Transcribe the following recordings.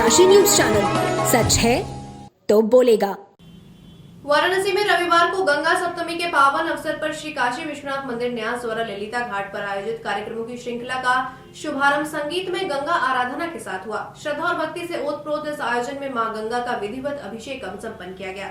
Kashi news channel, सच है तो बोलेगा। वाराणसी में रविवार को गंगा सप्तमी के पावन अवसर पर श्री काशी विश्वनाथ मंदिर न्यास द्वारा ललिता घाट पर आयोजित कार्यक्रमों की श्रृंखला का शुभारंभ संगीत में गंगा आराधना के साथ हुआ। श्रद्धा और भक्ति से ओतप्रोत इस आयोजन में मां गंगा का विधिवत अभिषेकम संपन्न किया गया।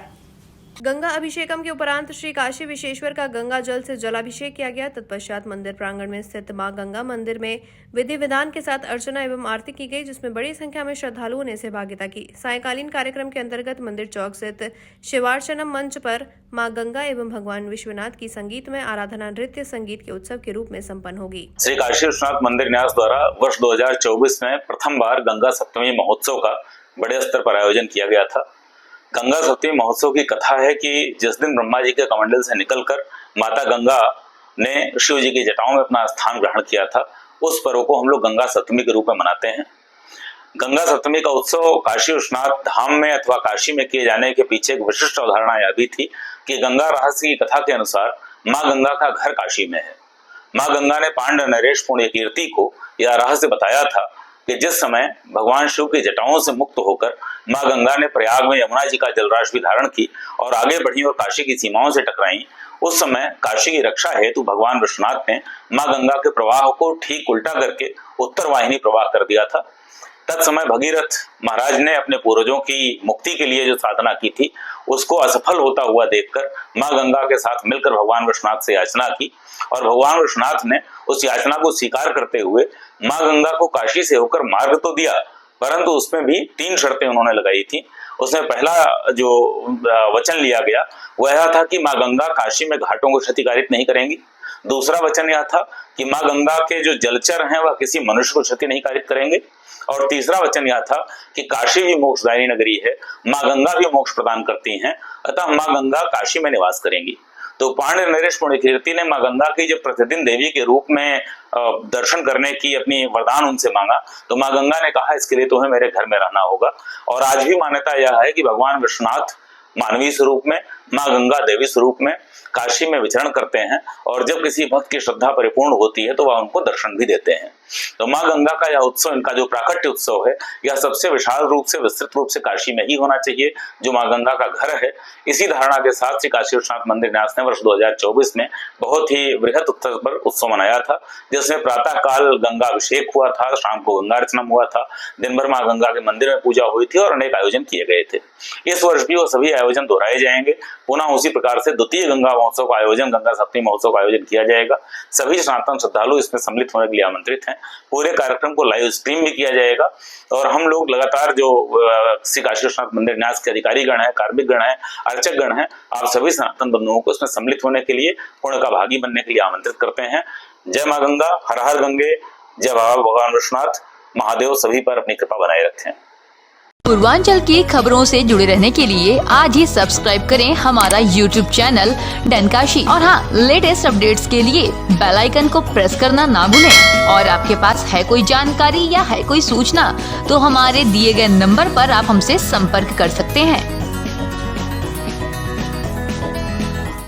गंगा अभिषेकम के उपरांत श्री काशी विश्वेश्वर का गंगा जल से जलाभिषेक किया गया। तत्पश्चात मंदिर प्रांगण में स्थित मां गंगा मंदिर में विधि विधान के साथ अर्चना एवं आरती की गई, जिसमें बड़ी संख्या में श्रद्धालुओं ने सहभागिता की। सायंकालीन कार्यक्रम के अंतर्गत मंदिर चौक स्थित शिवार्चनम मंच पर मां गंगा एवं भगवान विश्वनाथ की संगीतमय आराधना नृत्य संगीत के उत्सव के रूप में संपन्न होगी। श्री काशी विश्वनाथ मंदिर न्यास द्वारा वर्ष 2024 में प्रथम बार गंगा सप्तमी महोत्सव का बड़े स्तर पर आयोजन किया गया था। गंगा सप्तमी महोत्सव की कथा है कि जिस दिन ब्रह्मा जी के कमंडल से निकलकर माता गंगा ने शिव जी की जटाओं में अपना स्थान ग्रहण किया था, उस पर्व को हम लोग गंगा सप्तमी के रूप में मनाते हैं। गंगा सप्तमी का उत्सव काशी विश्वनाथ धाम में अथवा काशी में किए जाने के पीछे एक विशिष्ट अवधारणा यह भी थी कि गंगा रहस्य की कथा के अनुसार माँ गंगा का घर काशी में है। माँ गंगा ने पांड्य नरेश पुण्य कीर्ति को यह रहस्य बताया था कि जिस समय भगवान शिव की जटाओं से मुक्त होकर मां गंगा ने प्रयाग में यमुना जी का जलराशि धारण की और आगे बढ़ी और काशी की सीमाओं से टकराई, उस समय काशी की रक्षा हेतु भगवान विश्वनाथ ने मां गंगा के प्रवाह को ठीक उल्टा करके उत्तर वाहिनी प्रवाह कर दिया था। तत्समय भगीरथ महाराज ने अपने पूर्वजों की मुक्ति के लिए जो साधना की थी उसको असफल होता हुआ देखकर मां गंगा के साथ मिलकर भगवान विश्वनाथ से याचना की और भगवान विश्वनाथ ने उस याचना को स्वीकार करते हुए मां गंगा को काशी से होकर मार्ग तो दिया, परंतु उसमें भी 3 शर्तें उन्होंने लगाई थी। उसमें पहला जो वचन लिया गया वह यह था कि मां गंगा काशी में घाटों को क्षतिकारित नहीं करेंगी। दूसरा वचन यह था कि मां गंगा के जो जलचर हैं वह किसी मनुष्य को क्षति नहीं कारित करेंगे। और तीसरा वचन यह था कि काशी भी मोक्षदायिनी नगरी है, मां गंगा भी मोक्ष प्रदान करती हैं, अतः मां गंगा काशी में निवास करेंगी। तो पांड्य नरेश पुण्य कीर्ति ने मां गंगा की जब प्रतिदिन देवी के रूप में दर्शन करने की अपनी वरदान उनसे मांगा, तो मां गंगा ने कहा इसके लिए तुम्हें मेरे घर में रहना होगा। और आज भी मान्यता यह है कि भगवान विश्वनाथ मानवीय स्वरूप में, मां गंगा देवी स्वरूप में काशी में विचरण करते हैं और जब किसी भक्त की श्रद्धा परिपूर्ण होती है तो वह उनको दर्शन भी देते हैं। तो मां गंगा का यह उत्सव, इनका जो प्राकट्य उत्सव है, यह सबसे विशाल रूप से विस्तृत रूप से काशी में ही होना चाहिए, जो मां गंगा का घर है। इसी धारणा के साथ श्री काशी विश्वनाथ मंदिर न्यास ने वर्ष 2024 में बहुत ही वृहद स्तर पर उत्सव मनाया था, जिसमें प्रातः काल गंगा अभिषेक हुआ था, शाम को गंगार्चनम हुआ था, दिन भर मां गंगा के मंदिर में पूजा हुई थी और अनेक आयोजन किए गए थे। इस वर्ष भी वो सभी आयोजन दोहराए जाएंगे। पुनः उसी प्रकार से द्वितीय गंगा महोत्सव का आयोजन, गंगा सप्तमी महोत्सव का आयोजन किया जाएगा। सभी सनातन श्रद्धालु इसमें सम्मिलित होने के लिए आमंत्रित हैं। पूरे कार्यक्रम को लाइव स्ट्रीम भी किया जाएगा और हम लोग लगातार जो श्री काशी विश्वनाथ मंदिर न्यास के अधिकारी गण है, कार्मिक गण है, अर्चक गण है, आप सभी सनातन बंधुओं को इसमें सम्मिलित होने के लिए, पुण्य का भागी बनने के लिए आमंत्रित करते हैं। जय मां गंगा, हर हर गंगे, जय बाबा भगवान विश्वनाथ। महादेव सभी पर अपनी कृपा बनाए रखें। पूर्वांचल की खबरों से जुड़े रहने के लिए आज ही सब्सक्राइब करें हमारा YouTube चैनल डनकाशी और हाँ, लेटेस्ट अपडेट्स के लिए बेल आइकन को प्रेस करना ना भूलें। और आपके पास है कोई जानकारी या है कोई सूचना तो हमारे दिए गए नंबर पर आप हमसे संपर्क कर सकते हैं।